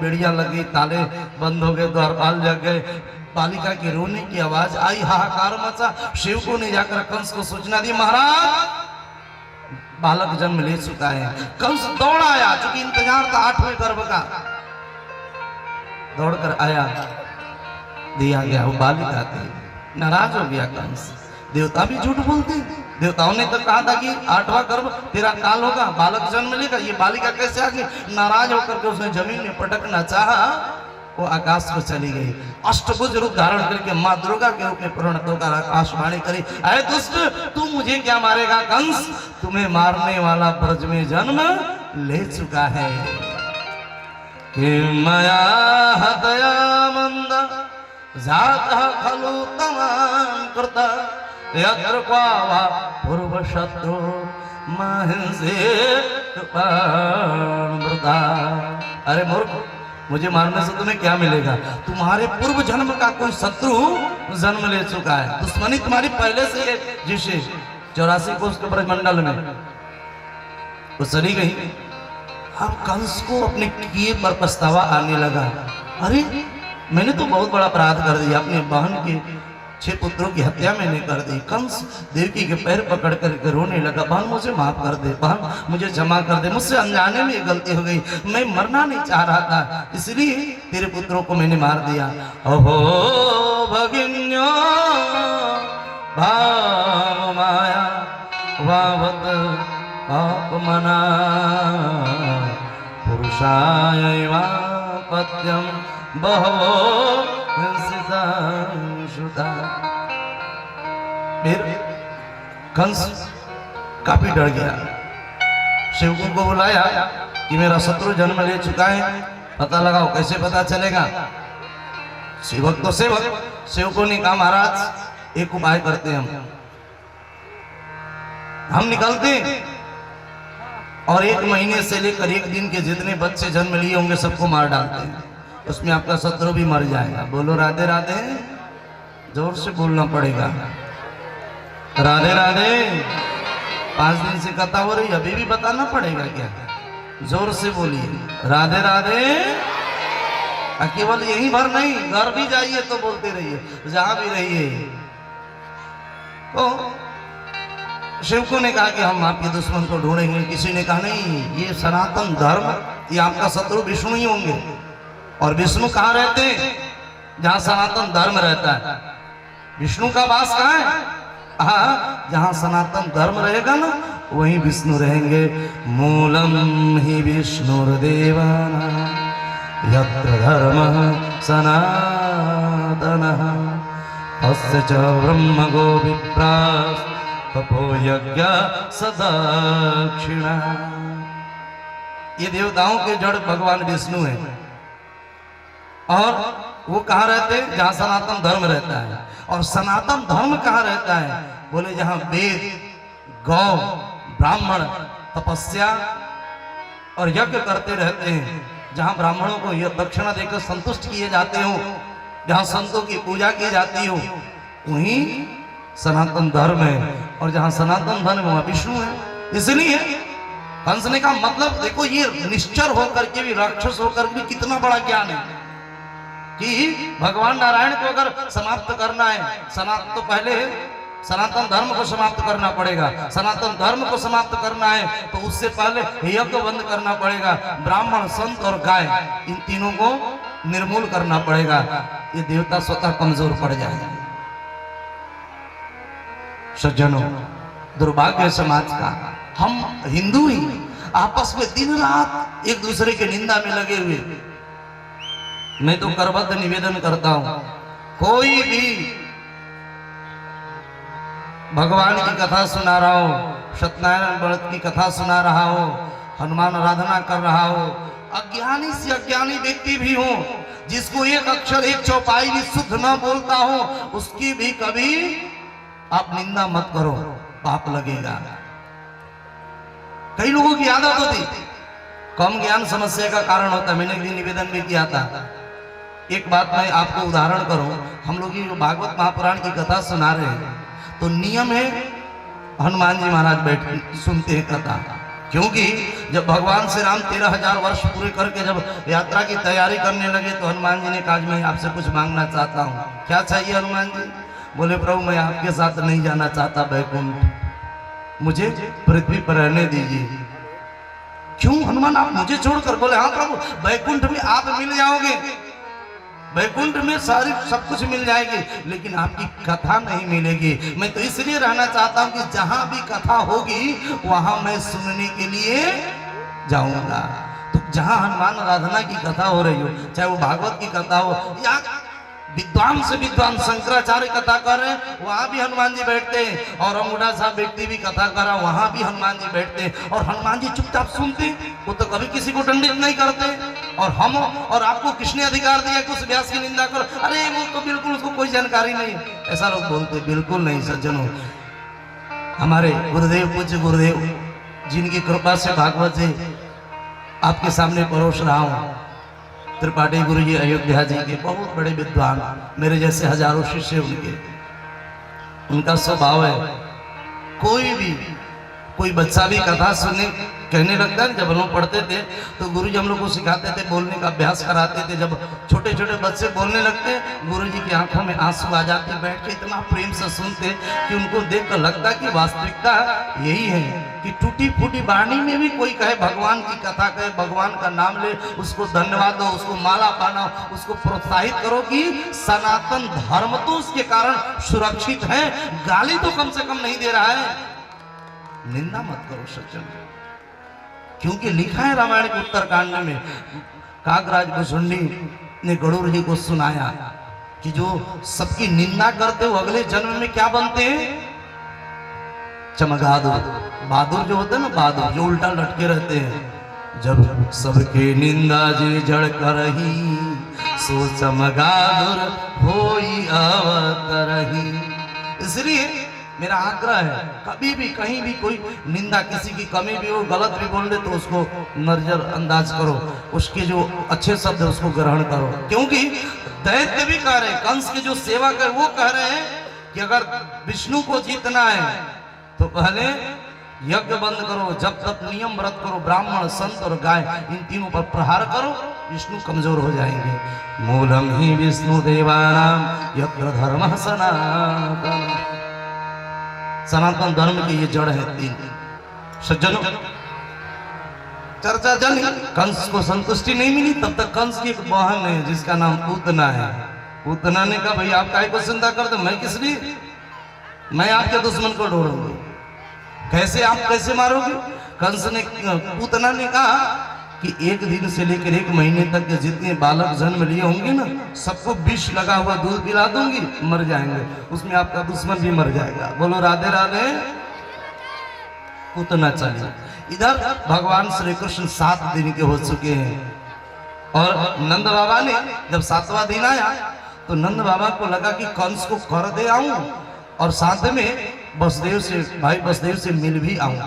बेड़ियां लगी, ताले बंद हो गए, द्वारपाल जग गए। बालिका के रोने की आवाज आई, हाहाकार मचा। सेवकों ने जाकर कंस को सूचना दी, महाराज बालक जन्म ले चुका है। कंस दौड़ आया, चूंकि इंतजार था 8वें गर्भ का, दौड़कर आया, दिया गया, वो बालिका थी। नाराज हो गया कंस। देवता भी झूठ बोलते, देवताओं ने तो कहा था कि 8वां गर्भ तेरा काल होगा, बालक जन्म लेगा, ये बालिका कैसे आ गई। नाराज होकर के उसने जमीन में पटकना चाहा, वो आकाश को चली गई। अष्टभुज रूप धारण करके माँ दुर्गा के रूप में परिणत होकर आकाशवाणी करी, अरे दुष्ट, तू मुझे क्या मारेगा। कंस, तुम्हें मारने वाला ब्रज में जन्म ले चुका है। मया हतया मंद जातः खलु तवान् कृता यत्र क्वा पूर्व शत्रु महिंसे कृपामृता। अरे मूर्ख, मुझे मारने से तुम्हें क्या मिलेगा। तुम्हारे पूर्व जन्म का कोई शत्रु जन्म ले चुका है। दुश्मनी तुम्हारी पहले से है, जिसे 84 कोष के ब्रजमंडल में वो चली गई। अब कंस को अपने किए पर पछतावा आने लगा, अरे मैंने तो बहुत बड़ा अपराध कर दिया, अपने बहन के 6 पुत्रों की हत्या मैंने कर दी। कंस देवकी के पैर पकड़ कर रोने लगा, बहन मुझे माफ कर दे, बहन मुझे क्षमा कर दे, मुझसे अनजाने में गलती हो गई, मैं मरना नहीं चाह रहा था, इसलिए तेरे पुत्रों को मैंने मार दिया। ओहो भगिन्यो भाव माया वावत पाप मना पुरुषाय पत्यम बहवो हिंसिता। फिर कंस काफी डर गया, सेवकों को बुलाया कि मेरा शत्रु जन्म ले चुका है, पता लगाओ। कैसे पता चलेगा। सेवक तो सेवक, सेवकों ने कहा महाराज एक उपाय करते हैं, हम निकलते और 1 महीने से लेकर 1 दिन के जितने बच्चे जन्म लिए होंगे सबको मार डालते हैं, उसमें आपका शत्रु भी मर जाएगा। बोलो राधे राधे, जोर से बोलना पड़ेगा, राधे राधे। 5 दिन से कथा हो रही, अभी भी बताना पड़ेगा क्या, जोर से बोलिए राधे राधे। केवल यही भर नहीं, घर भी जाइए तो बोलते रहिए, जहां भी रहिए। तो सेवकों ने कहा कि हम आपके दुश्मन को ढूंढेंगे। किसी ने कहा नहीं, ये सनातन धर्म, ये आपका शत्रु विष्णु ही होंगे। और विष्णु कहाँ रहते हैं, जहां सनातन धर्म रहता है। विष्णु का वास कहाँ है, हाँ, जहां सनातन धर्म रहेगा ना वहीं विष्णु रहेंगे। मूलम ही विष्णुर्देवाना यत्र धर्मः सनातनः तस्य च ब्रह्म गो विप्रास् तपो यज्ञ सदक्षिणा। ये देवताओं के जड़ भगवान विष्णु है। और वो कहाँ रहते हैं, जहां सनातन धर्म रहता है। और सनातन धर्म कहाँ रहता है, बोले जहां वेद, गौ, ब्राह्मण तपस्या और यज्ञ करते रहते हैं, जहां ब्राह्मणों को यह दक्षिणा देकर संतुष्ट किए जाते हो, जहां संतों की पूजा की जाती हो, वहीं सनातन धर्म है। और जहां सनातन धर्म वहां विष्णु है। इसलिए कंस ने कहा, मतलब देखो, ये निश्चर होकर के भी, राक्षस होकर भी कितना बड़ा ज्ञान है कि भगवान नारायण को अगर समाप्त करना है, तो पहले सनातन धर्म को समाप्त करना पड़ेगा। सनातन धर्म को समाप्त करना है तो उससे पहले यज्ञ बंद करना पड़ेगा। ब्राह्मण, संत और गाय, इन तीनों को निर्मूल करना पड़ेगा। ये देवता स्वतः कमजोर पड़ जाएगा। सज्जनों, दुर्भाग्य समाज का, हम हिंदू ही आपस में दिन रात एक दूसरे के निंदा में लगे हुए। मैं तो करबद्ध निवेदन करता हूं, कोई भी भगवान की कथा सुना रहा हो, सत्यनारायण व्रत की कथा सुना रहा हो, हनुमान आराधना कर रहा हो, अज्ञानी से अज्ञानी व्यक्ति भी हो, जिसको एक अक्षर, एक चौपाई भी शुद्ध न बोलता हो, उसकी भी कभी आप निंदा मत करो, पाप लगेगा। कई लोगों की आदत होती, कम ज्ञान समस्या का कारण होता है। मैंने भी निवेदन भी किया था। एक बात मैं आपको उदाहरण करूं, हम लोग ये भागवत महापुराण की कथा सुना रहे हैं, तो नियम है हनुमान जी महाराज बैठ सुनते हैं कथा, क्योंकि जब भगवान श्री राम 13,000 वर्ष पूरे करके जब यात्रा की तैयारी करने लगे तो हनुमान जी ने कहा मैं आपसे कुछ मांगना चाहता हूँ। क्या चाहिए हनुमान जी? बोले प्रभु मैं आपके साथ नहीं जाना चाहता बैकुंठ, मुझे पृथ्वी पर रहने दीजिए। क्यों हनुमान आप मुझे छोड़कर? बोले हाँ प्रभु, बैकुंठ में आप मिल जाओगे, बैकुंठ में सारी सब कुछ मिल जाएगी, लेकिन आपकी कथा नहीं मिलेगी। मैं तो इसलिए रहना चाहता हूं कि जहां भी कथा होगी वहां मैं सुनने के लिए जाऊंगा। तो जहां हनुमान आराधना की कथा हो रही हो, चाहे वो भागवत की कथा हो या विद्वान से विद्वान शंकराचार्य कथा कर रहे हैं, वहां भी हनुमान जी बैठते हैं। और अंगूठा साहब व्यक्ति भी कथा कर रहा, वहां भी हनुमान जी बैठते हैं। और हनुमान जी चुपचाप सुनते, वो तो कभी किसी को दंडित नहीं करते। और हम और आपको किसने अधिकार दिया कि उस व्यास की निंदा करो? अरे वो तो बिल्कुल उसको कोई जानकारी नहीं, ऐसा लोग बोलते। बिल्कुल नहीं सज्जनों, हमारे गुरुदेव पूज्य गुरुदेव जिनकी कृपा से भागवत जी आपके सामने परोस रहा हूं, त्रिपाठी गुरु जी अयोध्या जी के बहुत बड़े विद्वान, मेरे जैसे हजारों शिष्य उनके। उनका स्वभाव है, कोई बच्चा भी कथा सुनने कहने लगता है। जब हम लोग पढ़ते थे तो गुरु जी हम लोग को सिखाते थे, बोलने का अभ्यास कराते थे। जब छोटे छोटे बच्चे बोलने लगते, गुरु जी की आंखों में आंसू आ जाते, बैठ के इतना प्रेम से सुनते कि उनको देखकर लगता कि वास्तविकता यही है कि टूटी फूटी वाणी में भी कोई कहे भगवान की कथा कहे, भगवान का नाम ले, उसको धन्यवाद दो, उसको माला पाना, उसको प्रोत्साहित करो कि सनातन धर्म तो उसके कारण सुरक्षित है, गाली तो कम से कम नहीं दे रहा है। निंदा मत करो सज्जन, क्योंकि लिखा है रामायण के उत्तरकांड में, कागराज भुसुंडी ने गरुड़ जी को सुनाया कि जो सबकी निंदा करते हो अगले जन्म में क्या बनते हैं? चमगादुर। बहादुर जो होते हैं ना, बहादुर जो उल्टा लटके रहते हैं। जब सबके निंदा जे जड़ करही, सो चमगादुर होई अवतरही। इसलिए मेरा आग्रह है, कभी भी कहीं भी कोई निंदा, किसी की कमी भी हो, गलत भी बोल दे तो उसको नजरअंदाज करो, उसके जो अच्छे शब्द है उसको ग्रहण करो। क्योंकि दैत्य भी कह रहे हैं, कंस के जो सेवक है वो कह रहे हैं कि अगर विष्णु को जीतना है तो पहले यज्ञ बंद करो, जब तक नियम व्रत करो, ब्राह्मण संत और गाय इन तीनों पर प्रहार करो, विष्णु कमजोर हो जाएंगे। मूलम ही विष्णु देवानाम यत्र धर्मः सनातन। सनातन धर्म की ये जड़ है तीन। सज्जनों, चर्चा जन कंस को संतुष्टि नहीं मिली, तब तक कंस की एक बहन है जिसका नाम पूतना है। पूतना ने कहा भाई आप काहे को चिंता करते, मैं किस लिए, मैं आपके दुश्मन को ढूंढूंगी, कैसे आप कैसे मारोगे? कंस ने, पूतना ने कहा कि एक दिन से लेकर एक महीने तक के जितने बालक जन्म लिए होंगे ना, सबको विष लगा हुआ दूध पिला दूंगी, मर जाएंगे, उसमें आपका दुश्मन भी मर जाएगा। बोलो राधे राधे। पूतना चले। इधर भगवान श्री कृष्ण 7 दिन के हो चुके हैं और नंद बाबा ने जब 7वां दिन आया तो नंद बाबा को लगा कि कंस को कर दे आऊं और साथ में वसुदेव से, भाई वसुदेव से मिल भी आऊं।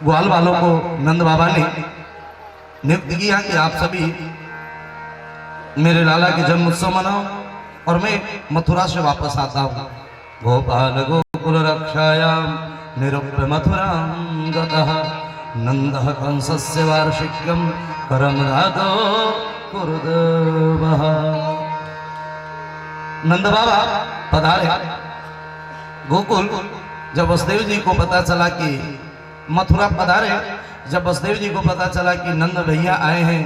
ग्वाल वालों को नंद बाबा ने नियुक्त किया कि आप सभी मेरे लाला के जन्म उत्सव मनाओ और मैं मथुरा से वापस आता हूँ। गोपाल गोकुल रक्षायाम निरूप्य मथुरां गतः नंदः कंसस्य वार्षिक्यं करम राधो कुरुदवः। नंद बाबा पधारे गोकुल। जब वसुदेव जी को पता चला कि मथुरा पधारे, जब वसुदेव जी को पता चला कि नंद भैया आए हैं,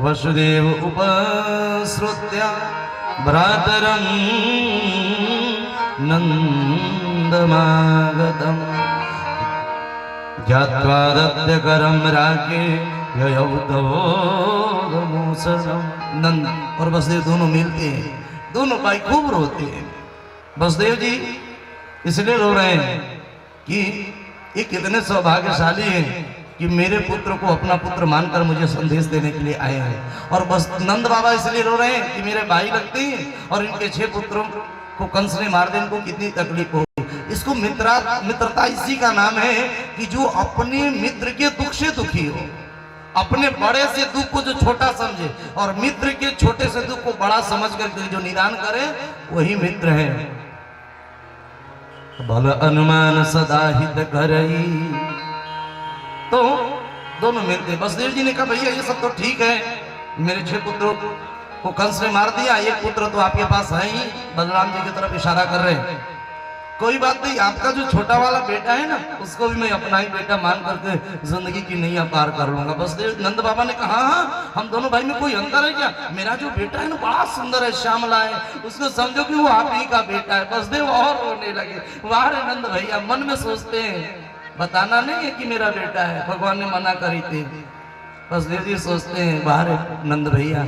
वसुदेव उपश्रुत्य भ्रातरं नंदमागतम् ज्ञात्वा दत्तकरं राके ययौ तवोदमोसनम्। नंद और वसुदेव दोनों मिलते हैं, दोनों भाई खूब रोते हैं। वसुदेव जी इसलिए रो रहे हैं कि ये कितने सौभाग्यशाली हैं कि मेरे पुत्र को अपना पुत्र मानकर मुझे संदेश देने के लिए आए हैं। और बस नंद बाबा इसलिए रो रहे हैं कि मेरे भाई लगते हैं और इनके 6 पुत्रों को कंस ने मार देने को कितनी तकलीफ होगी। इसको मित्रता इसी का नाम है कि जो अपने मित्र के दुख से दुखी हो, अपने बड़े से दुख को जो छोटा समझे और मित्र के छोटे से दुख को बड़ा समझ कर जो निदान करे, वही मित्र है। भल अनुमान सदा हित करई। तो दोनों मिलते। वसुदेव जी ने कहा भैया ये सब तो ठीक है, मेरे 6 पुत्रों को कंस ने मार दिया, एक पुत्र तो आपके पास है ही, बलराम जी की तरफ इशारा कर रहे हैं। कोई बात नहीं, आपका जो छोटा वाला बेटा है ना, उसको भी मैं अपना ही बेटा मान करके जिंदगी की नैया पार कर लूंगा। वसुदेव नंद बाबा ने कहा हाँ, हम दोनों भाई में कोई अंतर है क्या? मेरा जो बेटा है ना बड़ा सुंदर है, श्यामला है, उसको समझो कि वो आप ही का बेटा है। वसुदेव और रोने लगे। वाह रे नंद भैया, मन में सोचते हैं बताना नहीं है कि मेरा बेटा है, भगवान ने मना करी थी। वसुदेव जी सोचते हैं वाह रे नंद भैया,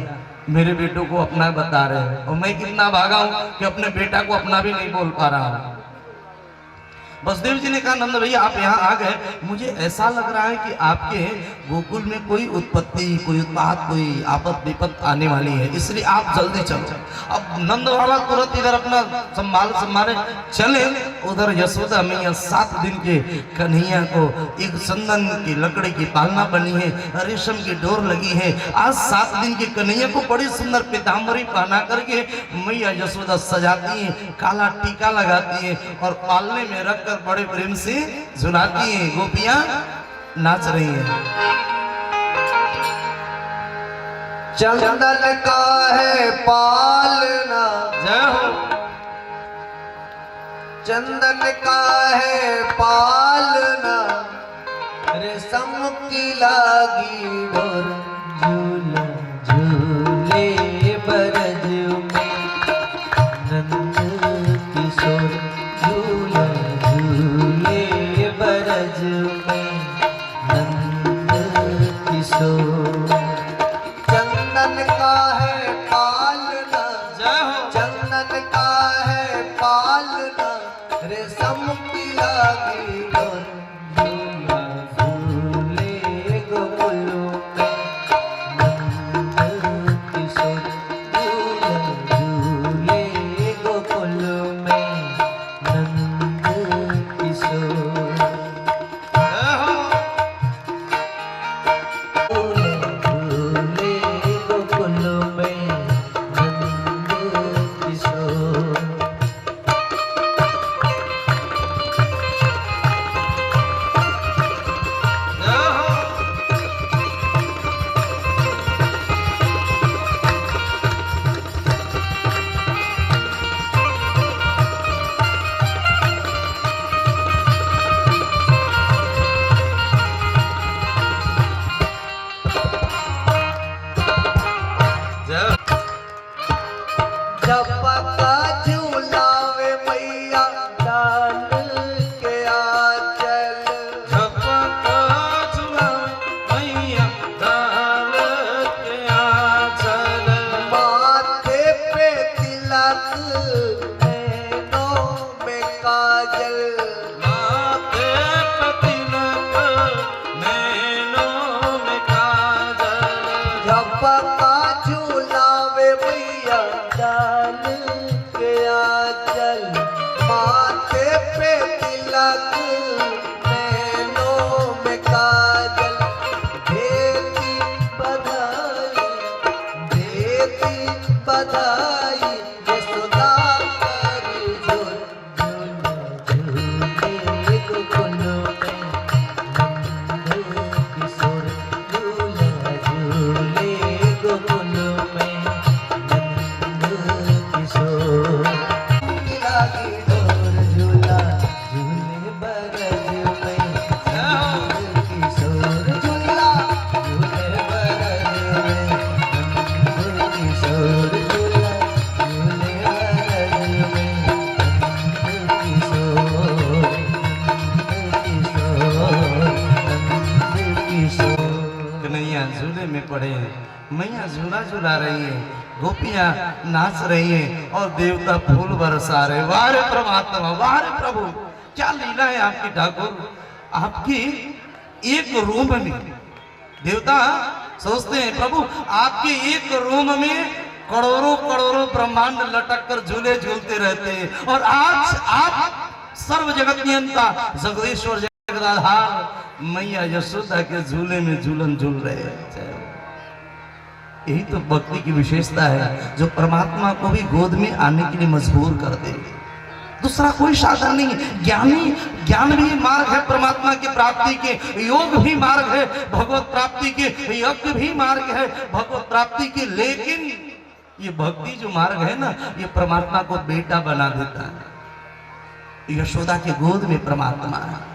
मेरे बेटों को अपना बता रहे हैं, और मैं कितना भागा हूं कि अपने बेटा को अपना भी नहीं बोल पा रहा हूं। वसुदेव जी ने कहा नंद भैया आप यहाँ आ गए, मुझे ऐसा लग रहा है कि आपके गोकुल में कोई उत्पत्ति, कोई उत्पात, कोई आपद विपद आने वाली है, इसलिए आप जल्दी चलो। अब नंद बाबा तुरंत इधर अपना संभाले चले। उधर यशोदा मैया 7 दिन के कन्हैया को एक चंदन की लकड़ी की पालना बनी है, रेशम की डोर लगी है। आज 7 दिन के कन्हैया को बड़ी सुंदर पीताम्बरी पहना करके मैया यशोदा सजाती है, काला टीका लगाती है और पालने में रखकर बड़े प्रेम से झुलाती हैं। गोपियां नाच रही हैं। चंदन का है पालना, जय हो। चंदन का है पालना, रेशम की लागी डोर, झूला झूले बरज में नंद किशोर, झूला झूले बरज में नंद किशोर। चंदन का है पालना, जय हो। चंदन का है पालना, रेशम की लागी डोर, झूला झूले गोकुलों में नंद किशोर, झूला झूले गोकुलों में नंद किशोर। जय हो। झूले गोकुलों में नंद किशोर। जय हो। जय हो। जब का झूलावे मैया डाल के आंचल, झपका झुलावे मैया डाल के आंचल, माथे पे तिलक, नैनों में काजल, माथे पे तिलक, नैनों में काजल। जब का झूलावे मैया डाल के आंचल, माथे पे तिलक, नैनों में काजल। देती बधाई, देती बधाई, यशोदा करी झूल, झूला झूले गोकुलों में नंद किशोर, झूला झूले गोकुलों में नंद किशोर। लागी डोर, झूला झूले बरज में नंद किशोर, झूला झूले बरज में नंद किशोर, झूला झूले बरज में नंद किशोर, नंद किशोर। कन्हैया झूले में पड़े हैं, मैया झूला झूला रही है, गोपियां नाच रही हैं और देवता फूल बरसा रहे। वाह रे परमात्मा, वाह रे प्रभु, क्या लीला है आपकी ठाकुर। आपकी एक रूम में देवता सोचते हैं प्रभु आपके एक रूम में करोड़ों करोड़ों ब्रह्मांड लटक कर झूले झूलते रहते हैं, और आज आप सर्व जगत नियंता जगदीश्वर जगदाधार मैया यशोदा के झूले में झूलन झूल रहे हैं। यही तो भक्ति की विशेषता है जो परमात्मा को भी गोद में आने के लिए मजबूर कर दे। दूसरा कोई साधन नहीं है। ज्ञान भी मार्ग है परमात्मा की प्राप्ति के, योग भी मार्ग है भगवत प्राप्ति के, यज्ञ भी मार्ग है भगवत प्राप्ति के। लेकिन ये भक्ति जो मार्ग है ना, ये परमात्मा को बेटा बना देता है। यशोदा के गोद में परमात्मा है।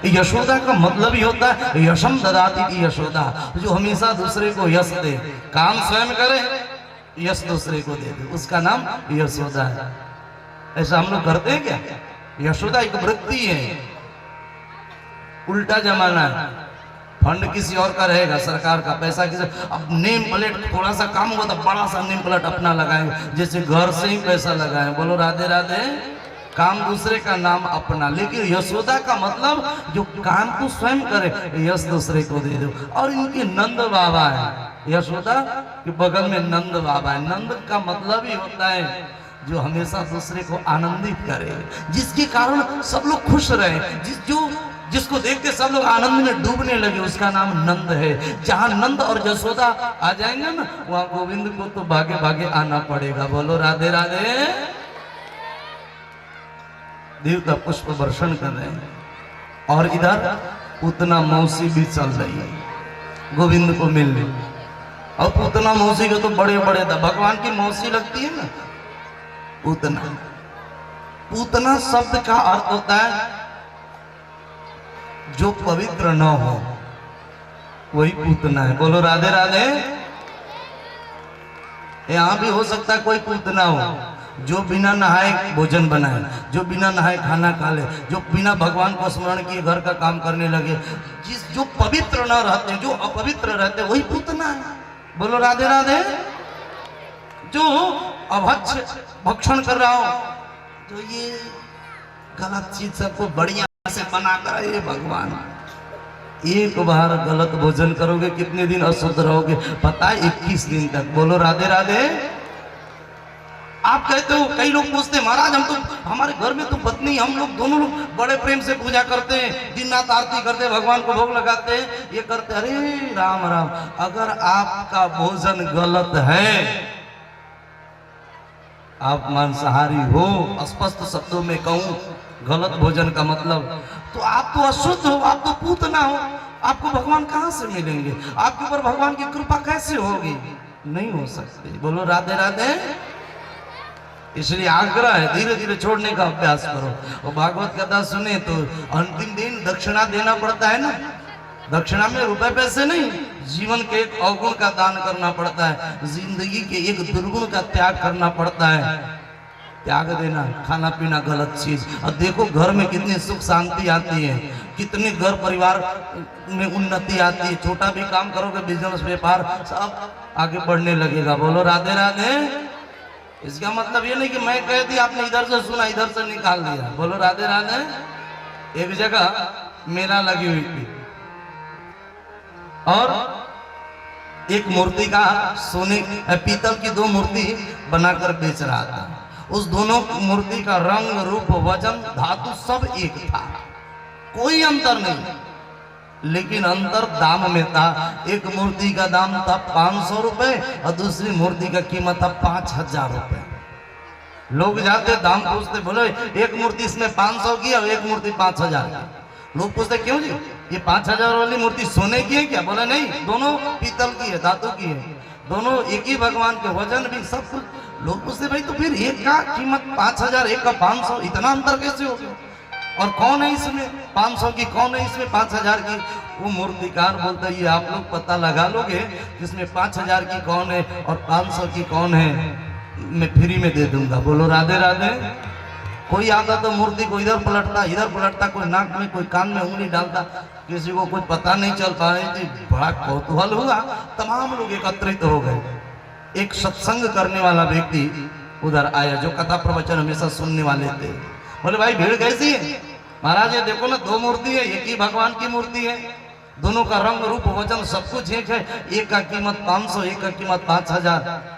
यशोदा का मतलब ही होता है यशम ददाती की यशोदा, जो हमेशा दूसरे को यश दे, काम स्वयं करे, यश दूसरे को दे दे, उसका नाम यशोदा है। ऐसा हम लोग करते हैं क्या? यशोदा एक वृत्ति है, उल्टा जमाना है। फंड किसी और का रहेगा, सरकार का पैसा किसी, अब नेम प्लेट थोड़ा सा काम हुआ तो बड़ा सा नेम प्लेट अपना लगाएंगे, जैसे घर से ही पैसा लगाए। बोलो राधे राधे। काम दूसरे का, नाम अपना। लेकिन यशोदा का मतलब जो काम को स्वयं करे, यश दूसरे को दे दो। और इनके नंद बाबा है, यशोदा के बगल में नंद बाबा है। नंद का मतलब ही होता है जो हमेशा दूसरे को आनंदित करे, जिसके कारण सब लोग खुश रहे, जिसको देख के सब लोग आनंद में डूबने लगे, उसका नाम नंद है। जहां नंद और यशोदा आ जाएंगे ना, वहां गोविंद को तो भागे भागे आना पड़ेगा। बोलो राधे राधे। देवता पुष्प वर्षण कर रहे हैं और इधर उतना मौसी भी चल रही है गोविंद को मिलने। और पूतना मौसी को तो बड़े बड़े भगवान की मौसी लगती है ना, पूतना। पूतना शब्द का अर्थ होता है जो पवित्र न हो, वही पूतना है। बोलो राधे राधे। यहां भी हो सकता है कोई पूतना हो जो बिना नहाए भोजन बनाए, जो बिना नहाए खाना खा ले, जो बिना भगवान को स्मरण किए घर का काम करने लगे। जो पवित्र न रहते, जो अपवित्र रहते, वही पूतना है। बोलो राधे राधे। जो अभक्ष भक्षण कर रहा हो, जो ये गलत चीज सबको बढ़िया से बना कर, ये भगवान, एक बार गलत भोजन करोगे कितने दिन अशुद्ध रहोगे पता है? 21 दिन तक। बोलो राधे राधे। आप कहते हो, कई लोग पूछते महाराज हम तो, हमारे घर में तो पत्नी हम लोग दोनों लोग बड़े प्रेम से पूजा करते हैं, दिन रात आरती करते हैं, भगवान को भोग लगाते हैं, ये करते। अरे राम राम, अगर आपका भोजन गलत है, आप मांसाहारी हो, स्पष्ट शब्दों में कहूं, गलत भोजन का मतलब, तो आप तो अशुद्ध हो, आप तो पूतना हो। आपको भगवान कहां से मिलेंगे? आपके ऊपर भगवान की कृपा कैसे होगी? नहीं हो सकती। बोलो राधे राधे। इसलिए आग्रह है, धीरे धीरे छोड़ने का अभ्यास करो। और भागवत कथा सुने तो अंतिम दिन दक्षिणा देना पड़ता है ना। दक्षिणा में रुपए पैसे नहीं, जीवन के एक अवगुण का दान करना पड़ता है, जिंदगी के एक दुर्गुण का त्याग करना पड़ता है। त्याग देना, खाना पीना गलत चीज। और देखो घर में कितनी सुख शांति आती है, कितने घर परिवार में उन्नति आती है। छोटा भी काम करोगे, बिजनेस व्यापार सब आगे बढ़ने लगेगा। बोलो राधे राधे। इसका मतलब ये नहीं कि मैं कह दी आपने इधर से सुना इधर से निकाल दिया। बोलो राधे राधे। एक जगह मेला लगी हुई थी और एक मूर्ति का सोने पीतल की 2 मूर्ति बनाकर बेच रहा था। उस दोनों मूर्ति का रंग रूप वजन धातु सब एक था, कोई अंतर नहीं, लेकिन अंतर दाम में था। एक मूर्ति का दाम था 500 रुपए और दूसरी मूर्ति का कीमत था 5000 रुपए। लोग जाते दाम पूछते, बोले एक मूर्ति इसमें 500 की और एक मूर्ति 5000 की। लोग पूछते क्यों जी, ये 5000 वाली मूर्ति सोने की है क्या? बोले नहीं, दोनों पीतल की है, धातु की है, दोनों एक ही भगवान के, वजन भी सब कुछ। लोग पूछते भाई तो फिर एक का कीमत 5000, एक का 500, इतना अंतर कैसे हो गया? और कौन है इसमें 500 की, कौन है इसमें 5000 की? वो मूर्तिकार बोलता है ये आप लोग पता लगा लोगे इसमें 5000 की कौन है और 500 की कौन है, मैं फ्री में दे दूंगा। बोलो राधे राधे। कोई आता तो मूर्ति को इधर पलटता, कोई नाक में कोई कान में उंगली डालता, किसी को कुछ पता नहीं चल पा रही थी। बड़ा कौतूहल हुआ, तमाम लोग एकत्रित हो गए। एक सत्संग करने वाला व्यक्ति उधर आया, जो कथा प्रवचन हमेशा सुनने वाले थे। बोले भाई भीड़ कैसी है? महाराज ये देखो ना, 2 मूर्ति है, एक ही भगवान की मूर्ति है, दोनों का रंग रूप वजन सब कुछ एक है, एक का कीमत 500, एक का कीमत 5000।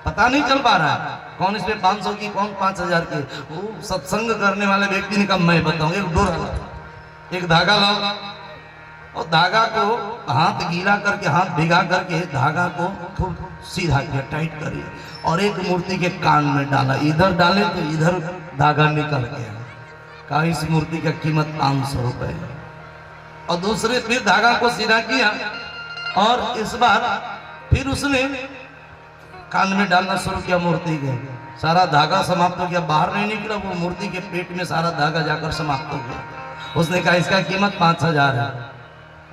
पता नहीं चल पा रहा है कौन इसमें 500 की कौन 5000 की। वो सत्संग करने वाले व्यक्ति ने कहा मैं बताऊं, एक डोरा लाओ, एक धागा लाओ और धागा को हाथ गीला करके, हाथ भिगा करके धागा को खूब सीधा किया, टाइट करिए, और एक मूर्ति के कान में डाला। इधर डाले तो इधर धागा निकल गया। कहा इस मूर्ति का कीमत 500 रुपए। और दूसरे फिर धागा को सीधा किया और इस बार फिर उसने कान में डालना शुरू किया मूर्ति के। सारा धागा समाप्त हो गया, बाहर नहीं निकला, वो मूर्ति के पेट में सारा धागा जाकर समाप्त हो गया। उसने कहा इसका कीमत 5000 है।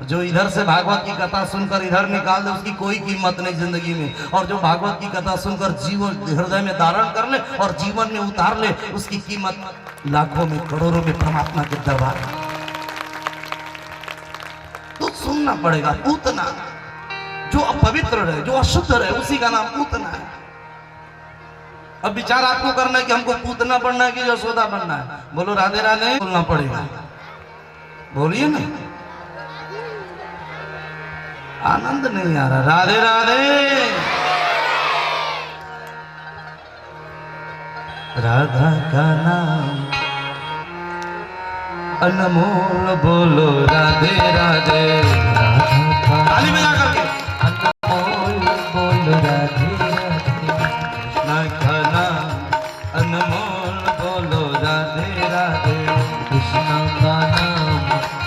जो इधर से भागवत की कथा सुनकर इधर निकाल दे उसकी कोई कीमत नहीं जिंदगी में, और जो भागवत की कथा सुनकर जीवन हृदय में धारण कर ले और जीवन में उतार ले उसकी कीमत लाखों में करोड़ों में परमात्मा के दरबार में। तो सुनना पड़ेगा। पूतना जो अपवित्र रहे, जो अशुद्ध रहे, उसी का नाम पूतना है। अब विचार आपको करना है कि हमको पूतना बनना है कि यशोदा बनना है। बोलो राधे राधे बोलना पड़ेगा, बोलिए ना। आनंद नहीं आ रहा। राधे राधे। राधा का नाम अनमोल, बोलो राधे राधे। ताली बजा करके अनमोल बोलो राधे राधे। कृष्ण का नाम अनमोल, बोलो राधे राधे। कृष्ण का नाम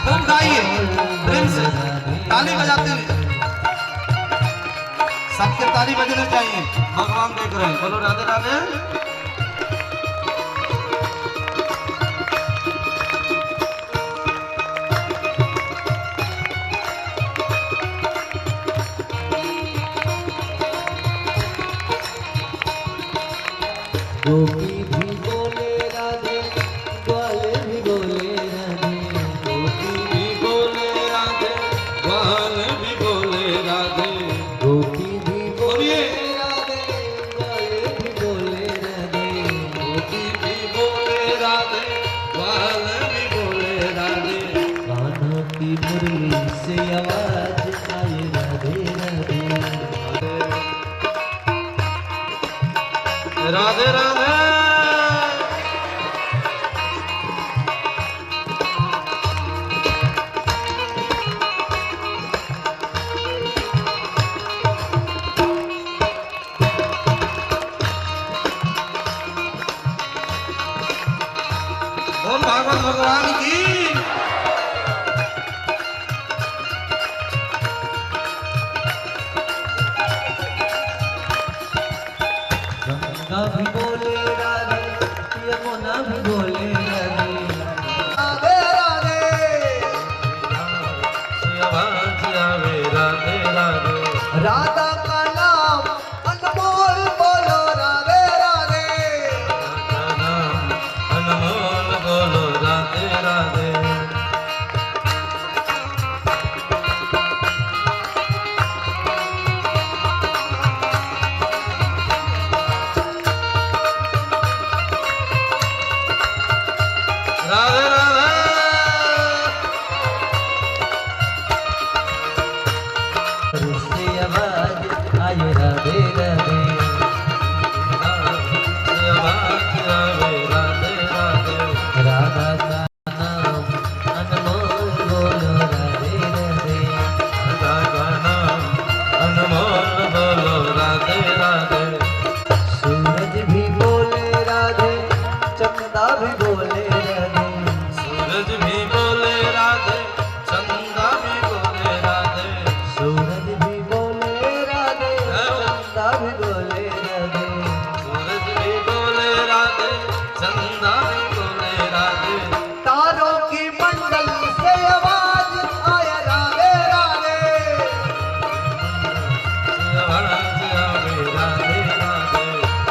खूब गाइए प्रेम से, ताली बजाते हुए। सबके ताली बजने चाहिए, भगवान देख रहे हैं। बोलो राधे राधे। गोपी भी बोले राधे, ग्वाल भी बोले राधे। गोपी भी बोले राधे, ग्वाल भी बोले राधे। गोपी भी बोलिए। बोले राधे, ग्वाल भी बोले राधे। गोपी भी बोले राधे, ग्वाल भी बोले राधे। कान्हा की मुरली से आवाज आए राधे राधे। राधे राधे। बोल भागवत भगवान की। गंगा भी बोले राधे, यमुना भी बोले राधे। राधे राधे। राधे राधे। राधा का नाम अनमोल, बोलो राधे राधे। अनमोल, बोलो राधे राधे। राधे राधे। से आवाज आए राधे राधे। राधा का नाम अनमोल, बोलो राधे राधे। अनमोल, बोलो राधे राधे। सूरज भी बोले राधे, चंदा भी बोले राधे। सूरज भी बोले राधे, चंदा भी बोले राधे। सूरज भी बोले राधे, चंदा भी बोले राधे। सूरज भी बोले राधे, चंदा भी बोले राधे। तारों की मंडल से आवाज आया राधे राधे। राधे राधे।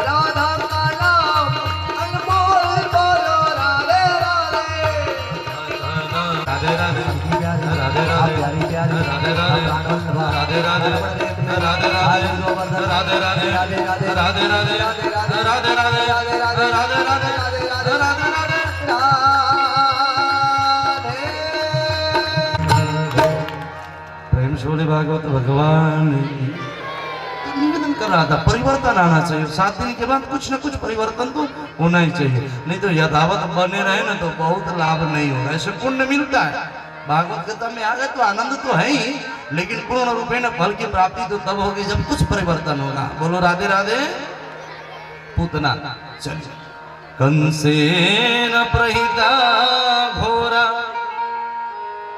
राधा का नाम अनमोल, बोलो राधे राधे। राधे राधे। राधे राधे। राधे राधे। राधे राधे। राधे राधे। राधे राधे। राधे राधे। राधे राधे। राधे राधे। राधे राधे। प्रेम से बोले भागवत भगवान की। तो निवेदन कर रहा था परिवर्तन आना चाहिए। 7 दिन के बाद कुछ ना कुछ परिवर्तन तो होना ही चाहिए, नहीं तो यथावत बने रहे ना तो बहुत लाभ नहीं होगा। ऐसे पुण्य मिलता है भागवत गीता में आ गए तो आनंद तो है ही, लेकिन पूर्ण रूपे न फल की प्राप्ति तो तब होगी जब कुछ परिवर्तन होगा। बोलो राधे राधे। पूतना चल कंसेन प्रहिता घोरा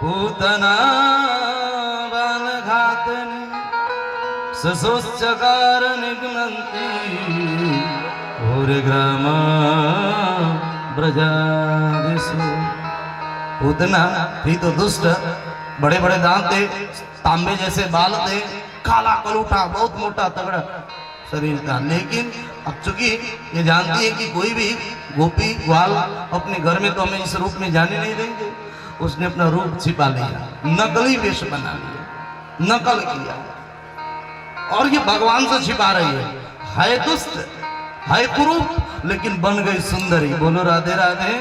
पूतना बालघातनि ससोश्चकार निघ्नन्ति घोरग्राम ब्रजादिषु। पूतना थी तो दुष्ट, बड़े बड़े दांत थे, तांबे जैसे बाल थे, काला कलूठा, बहुत मोटा तगड़ा शरीर था। लेकिन अब चूंकि ये जानती है कि कोई भी गोपी ग्वाल अपने घर में तो हमें इस रूप में जाने नहीं देंगे, उसने अपना रूप छिपा लिया, नकली वेश बना लिया, नकल किया, और ये भगवान से छिपा रही है दुष्ट, है कुरूप, लेकिन बन गई सुंदरी। बोलो राधे राधे।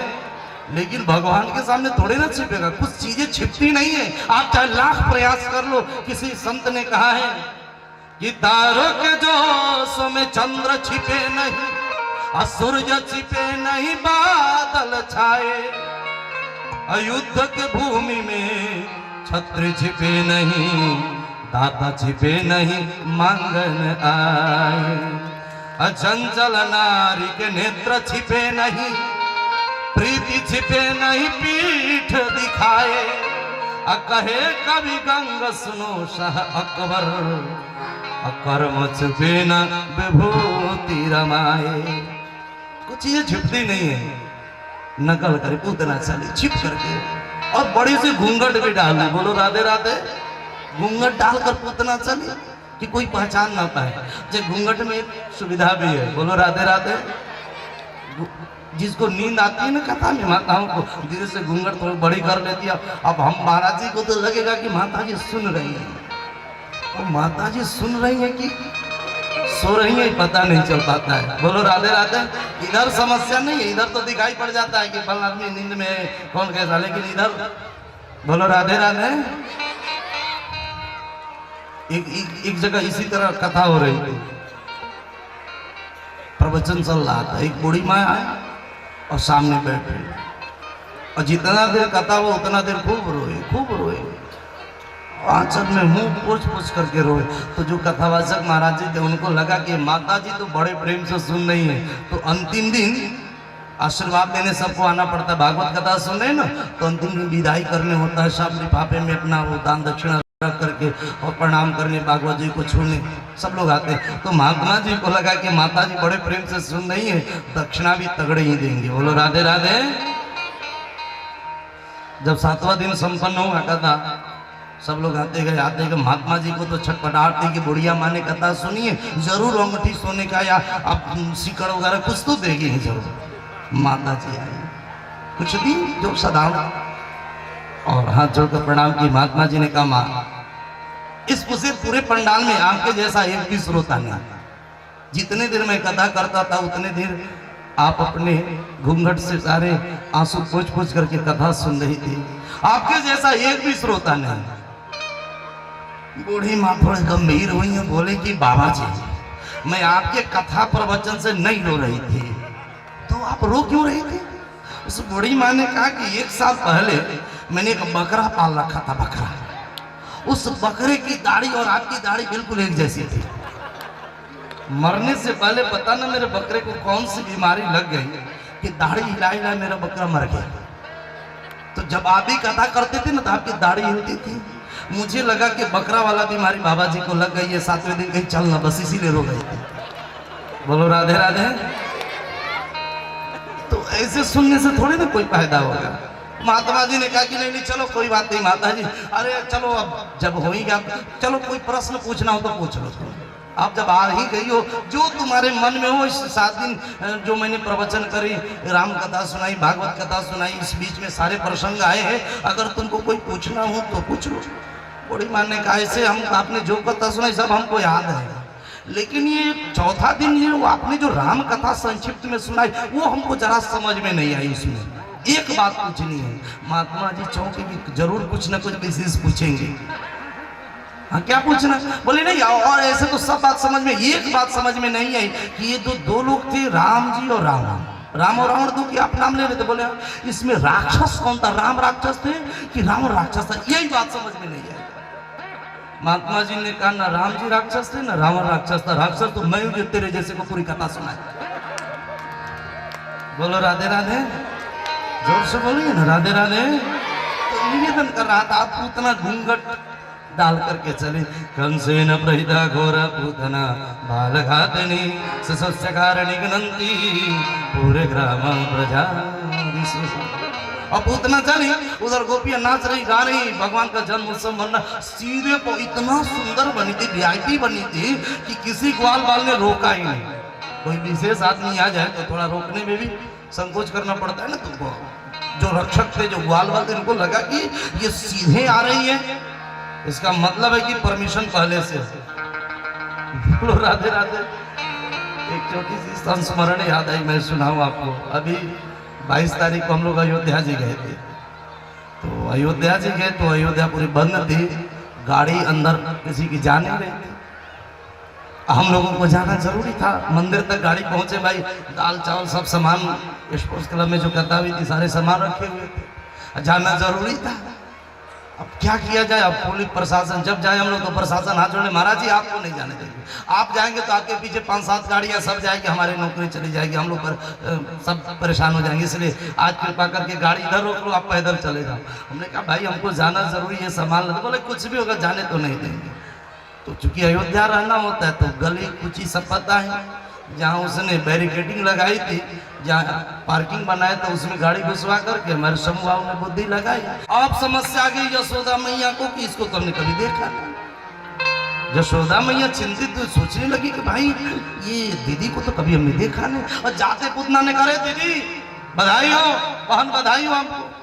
लेकिन भगवान के सामने थोड़े ना छिपेगा, कुछ चीजें छिपती नहीं है, आप चाहे लाख प्रयास कर लो। किसी संत ने कहा है कि तारों के जोश में चंद्र छिपे नहीं, सूर्य छिपे नहीं, बादल छाए, अयुद्ध के भूमि में छत्र छिपे नहीं, दाता छिपे नहीं, मांगन आए, अचंचल नारी के नेत्र छिपे नहीं, प्रीति छिपे नहीं, पीठ दिखाए, कहे कभी गंग सुनो शाह अकबर, कर्म छुपे न विभूति रमाए। कुछ चीजें छिपती नहीं है, नकल करे पूतना चली छिप करके, और बड़ी से घूंघट भी डाल दी। बोलो राधे राधे। घूंघट डालकर पूतना चली कि कोई पहचान ना पाए। जब घूंघट में सुविधा भी है। बोलो राधे राधे। जिसको नींद आती है ना कथा में माताओं को, धीरे से घूंघट थोड़ी बड़ी कर लेती है। अब हम महाराज जी को तो लगेगा कि माता जी सुन रही है, और माता जी सुन रही है कि सो रही है, पता नहीं चल पाता है। बोलो राधे राधे। इधर समस्या नहीं है, इधर तो दिखाई पड़ जाता है कि फल आदमी नींद में है, कौन कैसा, लेकिन इधर बोलो राधे राधे। एक जगह इसी तरह कथा हो रही थी, प्रवचन चल रहा था, एक बूढ़ी माँ आई और सामने बैठी, और जितना देर कथा वो उतना देर खूब रोए, आंचल में मुंह पूछ करके रोए। तो जो कथावाचक महाराज जी थे उनको लगा कि माता जी तो बड़े प्रेम से सुन रही है, तो अंतिम दिन आशीर्वाद देने सबको आना पड़ता है। भागवत कथा सुन रहे ना, तो अंतिम दिन विदाई करने होता है, सब लिफाफे में अपना वो दान दक्षिणा रख करके और प्रणाम करने, भागवत जी को छूने सब लोग आते हैं। तो महात्मा जी को लगा कि माता जी बड़े प्रेम से सुन रही है, दक्षिणा भी तगड़े ही देंगे। बोलो राधे राधे। जब 7वां दिन संपन्न हुआ कथा, सब लोग आते गए। महात्मा जी को तो छटपटाहट थी कि बुढ़िया माँ ने कथा सुनी है, जरूर अंगूठी सोने का या अब सिकड़ वगैरह कुछ तो देगी ही जरूर। माता जी आई, कुछ दी जो साधारण, और हाथ जोड़कर प्रणाम की। महात्मा जी ने कहा, माँ इस पूरे पंडाल में आपके जैसा एक भी श्रोता नहीं। जितने देर मैं कथा करता था उतने देर आप अपने घूंघट से सारे आंसू पोंछ करके कथा सुन रही थी, आपके जैसा एक भी श्रोता नहीं। बूढ़ी माँ थोड़े गंभीर हुई है, बोले कि बाबा जी मैं आपके कथा प्रवचन से नहीं रो रही थी, तो आप रो क्यों रही थी? उस बूढ़ी माँ ने कहा कि 1 साल पहले मैंने एक बकरा पाल रखा था, बकरा। उस बकरे की दाढ़ी और आपकी दाढ़ी बिल्कुल एक जैसी थी। मरने से पहले पता ना मेरे बकरे को कौन सी बीमारी लग गई कि दाढ़ी हिला हिला मेरा बकरा मर गया। तो जब आप भी कथा करते थे ना तो आपकी दाढ़ी हिलती थी, मुझे लगा कि बकरा वाला बीमारी बाबा जी को लग गई है, 7वें दिन कहीं चलना, बस इसीलिए रो गई थी। बोलो राधे राधे। तो ऐसे सुनने से थोड़ी ना कोई फायदा होगा। महात्मा जी ने कहा कि नहीं चलो कोई बात नहीं माता जी, अरे चलो अब जब हो ही गया, चलो कोई प्रश्न पूछना हो तो पूछ लो तुम। आप जब आ ही गई हो, जो तुम्हारे मन में हो, इस 7 दिन जो मैंने प्रवचन करी, राम कथा सुनाई, भागवत कथा सुनाई, इस बीच में सारे प्रसंग आए हैं, अगर तुमको कोई पूछना हो तो पूछ लो। बड़ी माँ ने कहा, ऐसे हम आपने जो कथा सुनाई सब हमको याद है, लेकिन ये 4था दिन ये आपने जो राम कथा संक्षिप्त में सुनाई वो हमको जरा समझ में नहीं आई। इसमें एक बात पूछनी है। महात्मा जी चौंके कि जरूर कुछ ना कुछ विशेष पूछेंगे। हाँ क्या पूछना? बोले नहीं, और ऐसे तो सब बात समझ में, एक बात समझ में नहीं आई कि ये जो 2 लोग थे, राम जी और रावण। राम और रावण दो की आप नाम ले रहे थे, बोले इसमें राक्षस कौन था, राम राक्षस थे कि रावण राक्षस था, यही बात समझ में नहीं आई। महात्मा जी ने कहा ना राम जी राक्षस थे ना रावण राक्षस था, राक्षस तो मैं हूं जो तेरे जैसे को पूरी कथा सुनाए। बोलो राधे राधे, जोर से बोलिए ना राधे राधे। तो निवेदन कर रहा था, आप उतना घूंघट डाल करके चले। कंसेन प्रहिता घोरा पूतना बाल घातनी सस्यकार निगनंती पूरे ग्राम प्रजा। और पूतना चली, उधर गोपियां नाच रही गा रही, भगवान का जन्म उत्सव मना। सीधे को इतना सुंदर बनी थी, वीआईपी बनी थी कि किसी ग्वाल बाल ने रोका ही नहीं। कोई विशेष आदमी आ जाए तो थोड़ा रोकने में भी संकोच करना पड़ता है ना तुमको। जो रक्षक थे, जो ग्वाल बाल थे, इनको लगा कि ये सीधे आ रही है, इसका मतलब है कि परमिशन पहले से। बोलो राधे राधे। एक छोटी सी संस्मरण याद आई, मैं सुनाऊं आपको। अभी 22 तारीख को हम लोग अयोध्या जी गए थे। तो अयोध्या जी गए तो अयोध्या पूरी बंद थी, गाड़ी अंदर किसी की जा नहीं रही थी। हम लोगों को जाना जरूरी था, मंदिर तक गाड़ी पहुंचे भाई, दाल चावल सब सामान स्पोर्ट्स क्लब में जो कथा हुई थी सारे सामान रखे हुए थे, जाना जरूरी था। अब क्या किया जाए, अब पुलिस प्रशासन जब जाए हम लोग तो प्रशासन हाथ जोड़े, महाराज जी आपको नहीं जाने देंगे, आप जाएंगे तो आपके पीछे 5-7 गाड़ियां सब जाएगी, हमारी नौकरी चली जाएगी, हम लोग पर सब परेशान हो जाएंगे, इसलिए आज कृपा करके गाड़ी इधर रोक लो, आप पैदल चले जाओ। हमने कहा भाई हमको जाना जरूरी है, सामान ले। बोले कुछ भी होगा जाने तो नहीं देंगे। तो चूंकि अयोध्या रहना होता है तो गली कुछ ही सब पता है, जहाँ उसने बैरिकेडिंग लगाई थी, जहाँ पार्किंग बनाया तो उसमें गाड़ी घुसवा करके हमारे समूह ने बुद्धि लगाई। अब समस्या आ गई यशोदा मैया को कि इसको तो हमने कभी देखा नहीं। यशोदा मैया चिंतित तो सोचने लगी कि भाई ये दीदी को तो कभी हमने देखा नहीं। और जाते पुतना ने कहा दीदी बधाई हो, बहन बधाई हो आपको।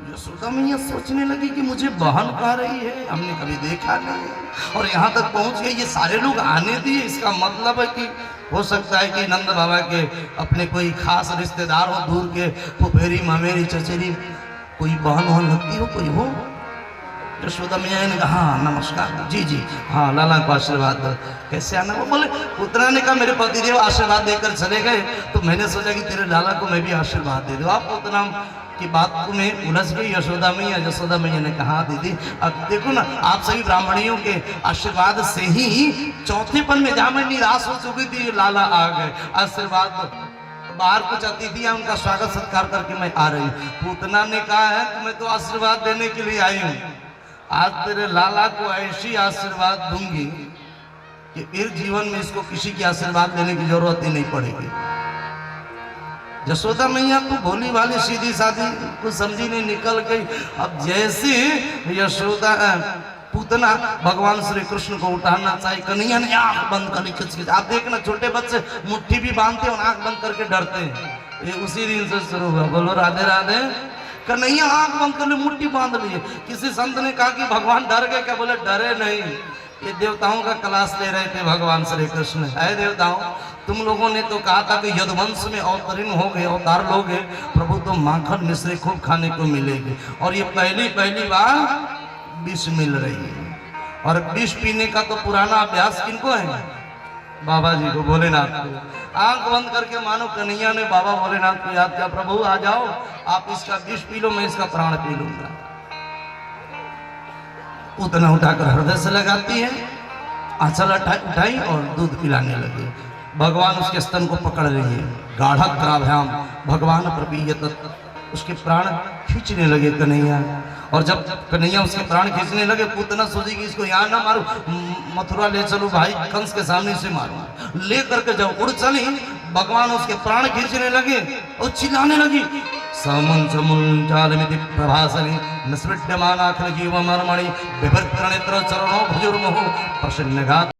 यशोदा मैया सोचने लगी कि मुझे बहन कह रही है, हमने कभी देखा नहीं। और यहाँ तक पहुँच गए, ये सारे लोग आने दिए, इसका मतलब है कि हो सकता है कि नंद बाबा के अपने कोई खास रिश्तेदार हो, दूर के फुफेरी ममेरी चचेरी कोई बहन वहन लगती हो, कोई हो। यशोदा मैया ने कहा हाँ नमस्कार जी जी, हाँ लाला को आशीर्वाद दो। कैसे आना? वो बोले पुतना ने कहा मेरे पतिदेव आशीर्वाद देकर चले गए, तो मैंने सोचा कि तेरे लाला को मैं भी आशीर्वाद दे दूँ। आप पुतना की बात में उलझ गई यशोदा मैया। यशोदा मैया ने कहा दीदी अब देखो ना, आप सभी ब्राह्मणियों के आशीर्वाद से ही चौथेपन में जहाँ मैं निराश हो चुकी थी, लाला आ गए, आशीर्वाद दो। बाहर कुछ अतिथियां उनका स्वागत सत्कार करके मैं आ रही हूँ। पूतना ने कहा है कि मैं तो आशीर्वाद देने के लिए आई हूँ, आज तेरे लाला को ऐसी आशीर्वाद दूंगी कि फिर जीवन में इसको किसी की आशीर्वाद लेने की जरूरत ही नहीं पड़ेगी। यशोदा मैया तो भोली वाली सीधी साधी कुछ समझी नहीं, निकल गई। अब जैसे यशोदा पूतना भगवान श्री कृष्ण को उठाना चाहिए, कन्हैया ने आंख बंद कर ली खिच खिच। आप देखना छोटे बच्चे मुट्ठी भी बांधते हैं और आंख बंद करके डरते हैं, ये उसी दिन से शुरू हुआ। बोलो राधे राधे। कन्हैया आंख बंद कर ली, मुट्ठी बांध ली। किसी संत ने कहा कि भगवान डर गए क्या? बोले डरे नहीं, ये देवताओं का क्लास ले रहे थे भगवान श्री कृष्ण। है देवताओं, तुम लोगों ने तो कहा था कि यदुवंश में अवतरण हो गए, अवतार लोगे, प्रभु तो माखन मिश्री खूब खाने को मिलेगी। और ये पहली बार विष मिल रही है। और विष पीने का तो पुराना अभ्यास किनको है? बाबा जी को, भोलेनाथ को। आंख बंद करके मानो कन्हैया ने बाबा भोलेनाथ को याद किया, प्रभु आ जाओ, आप इसका विष पी लो, मैं इसका प्राण पी लूंगा। उतना उठाकर हृदय से लगाती है, आंचल उठाई और दूध पिलाने लगी। भगवान उसके स्तन को पकड़ रही है, गाढ़क्राभ्याम भगवान प्रपीयत, उसके प्राण खींचने लगे कन्हैया। और जब कन्हैया उसके प्राण खींचने लगे, पूतना सोची कि इसको यहाँ ना मारू, मथुरा ले चलो भाई, कंस के सामने से मारू। ले करके जब उड़ चली, भगवान उसके प्राण खींचने लगे और चिल्लाने लगी, समन चमुल चालमिति प्रभासनि निस्पृड्यमानाखिल जीवमर्मणि बिभर्तनेत्र चरणों भुजुर्मुहुः प्रसन्नघात